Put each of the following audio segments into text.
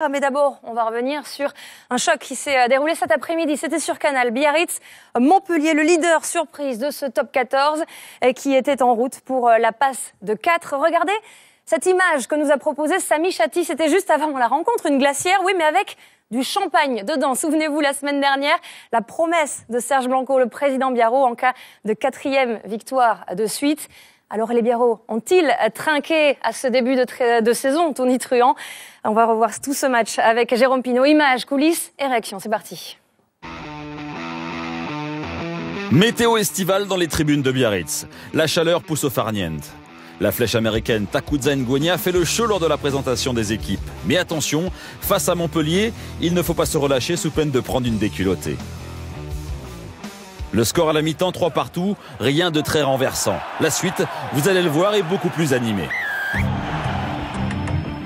Mais d'abord, on va revenir sur un choc qui s'est déroulé cet après-midi. C'était sur Canal. Biarritz, Montpellier, le leader surprise de ce top 14 qui était en route pour la passe de 4. Regardez cette image que nous a proposée Samy Chatti. C'était juste avant la rencontre, une glacière, oui, mais avec du champagne dedans. Souvenez-vous, la semaine dernière, la promesse de Serge Blanco, le président Biarrot, en cas de 4e victoire de suite. Alors les Biarros ont-ils trinqué à ce début de saison, Tony Truant? On va revoir tout ce match avec Jérôme Pinault. Images, coulisses et réactions, c'est parti. Météo estivale dans les tribunes de Biarritz. La chaleur pousse au farniente. La flèche américaine Takouza Ngwenya fait le show lors de la présentation des équipes. Mais attention, face à Montpellier, il ne faut pas se relâcher sous peine de prendre une déculottée. Le score à la mi-temps, 3 partout, rien de très renversant. La suite, vous allez le voir, est beaucoup plus animée.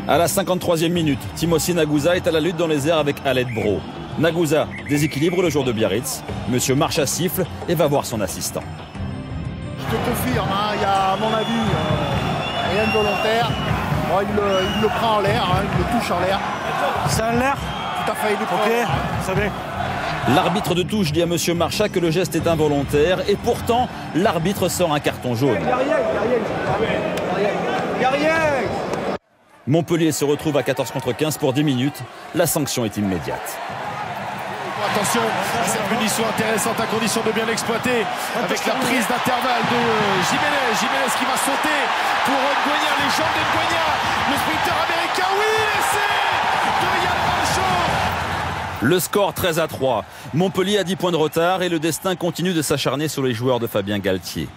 À la 53e minute, Timothy Nagusa est à la lutte dans les airs avec Aled Bro. Nagusa déséquilibre le joueur de Biarritz. Monsieur Marcha siffle et va voir son assistant. Je te confirme, il y a à mon avis rien de volontaire. Bon, il le prend en l'air, il le touche en l'air. C'est en l'air? Tout à fait, il est prend. Ok, ça va. L'arbitre de touche dit à Monsieur Marcha que le geste est involontaire et pourtant l'arbitre sort un carton jaune. Montpellier se retrouve à 14 contre 15 pour 10 minutes. La sanction est immédiate. Attention, cette punition intéressante à condition de bien l'exploiter avec la prise d'intervalle de Jiménez. Jiménez qui va sauter pour Ngwenya, les jambes de Ngwenya, le sprinter américain, oui, l'essai de Yann Malchaud. Le score 13-3. Montpellier a 10 points de retard et le destin continue de s'acharner sur les joueurs de Fabien Galtier.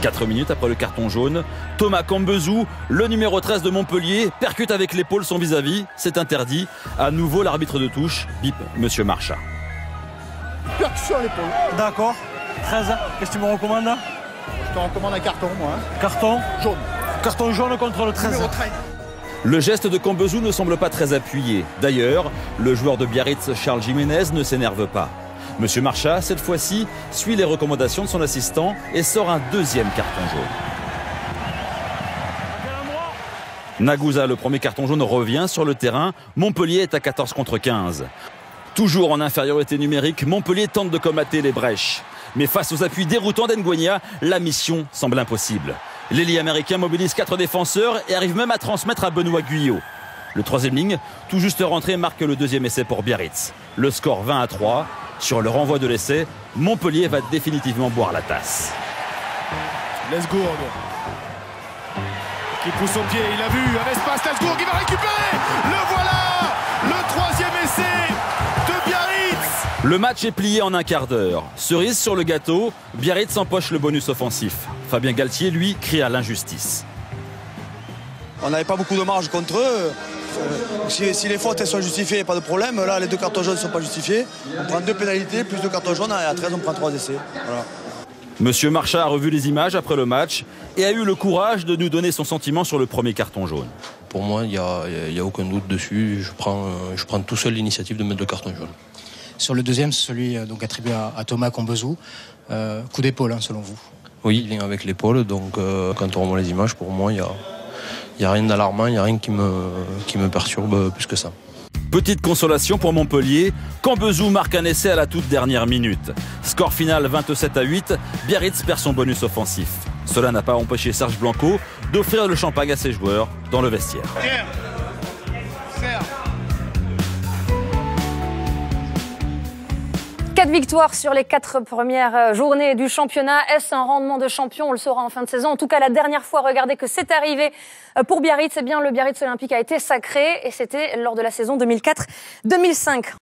4 minutes après le carton jaune, Thomas Cambezou, le numéro 13 de Montpellier, percute avec l'épaule son vis-à-vis. C'est interdit. À nouveau, l'arbitre de touche bip Monsieur Marcha. Percussion à l'épaule. D'accord. 13. Qu'est-ce que tu me recommandes? Je te recommande un carton, moi. Carton Jaune. Carton jaune contre le 13. Numéro 13. Le geste de Cambezou ne semble pas très appuyé. D'ailleurs, le joueur de Biarritz, Charles Jiménez, ne s'énerve pas. Monsieur Marcha, cette fois-ci, suit les recommandations de son assistant et sort un 2e carton jaune. Nagusa, le premier carton jaune, revient sur le terrain. Montpellier est à 14 contre 15. Toujours en infériorité numérique, Montpellier tente de colmater les brèches. Mais face aux appuis déroutants d'Ngwenya, la mission semble impossible. L'ailier américain mobilise 4 défenseurs et arrive même à transmettre à Benoît Guyot. Le 3e ligne, tout juste rentré, marque le 2e essai pour Biarritz. Le score 20-3. Sur le renvoi de l'essai, Montpellier va définitivement boire la tasse. Lesgourg qui pousse au pied, il a vu un espace, Lesgourg qui va récupérer. Le voilà, le 3e essai de Biarritz. Le match est plié en un quart d'heure. Cerise sur le gâteau, Biarritz empoche le bonus offensif. Fabien Galtier, lui, crie à l'injustice. On n'avait pas beaucoup de marge contre eux. Si les fautes elles sont justifiées, pas de problème. Là, les 2 cartons jaunes ne sont pas justifiés. On prend 2 pénalités, plus 2 cartons jaunes. Et à 13, on prend 3 essais. Voilà. Monsieur Marcha a revu les images après le match et a eu le courage de nous donner son sentiment sur le premier carton jaune. Pour moi, il n'y a aucun doute dessus. Je prends tout seul l'initiative de mettre le carton jaune. Sur le 2e, c'est celui donc attribué à Thomas Cambezou. Coup d'épaule, selon vous? Oui, il vient avec l'épaule. Donc, quand on revoit les images, pour moi, il n'y a rien d'alarmant, il n'y a rien qui me perturbe plus que ça. Petite consolation pour Montpellier, Cambezou marque un essai à la toute dernière minute. Score final 27-8, Biarritz perd son bonus offensif. Cela n'a pas empêché Serge Blanco d'offrir le champagne à ses joueurs dans le vestiaire. 4 victoires sur les 4 premières journées du championnat. Est-ce un rendement de champion? On le saura en fin de saison. En tout cas, la dernière fois, regardez que c'est arrivé pour Biarritz. Eh bien, le Biarritz Olympique a été sacré et c'était lors de la saison 2004-2005.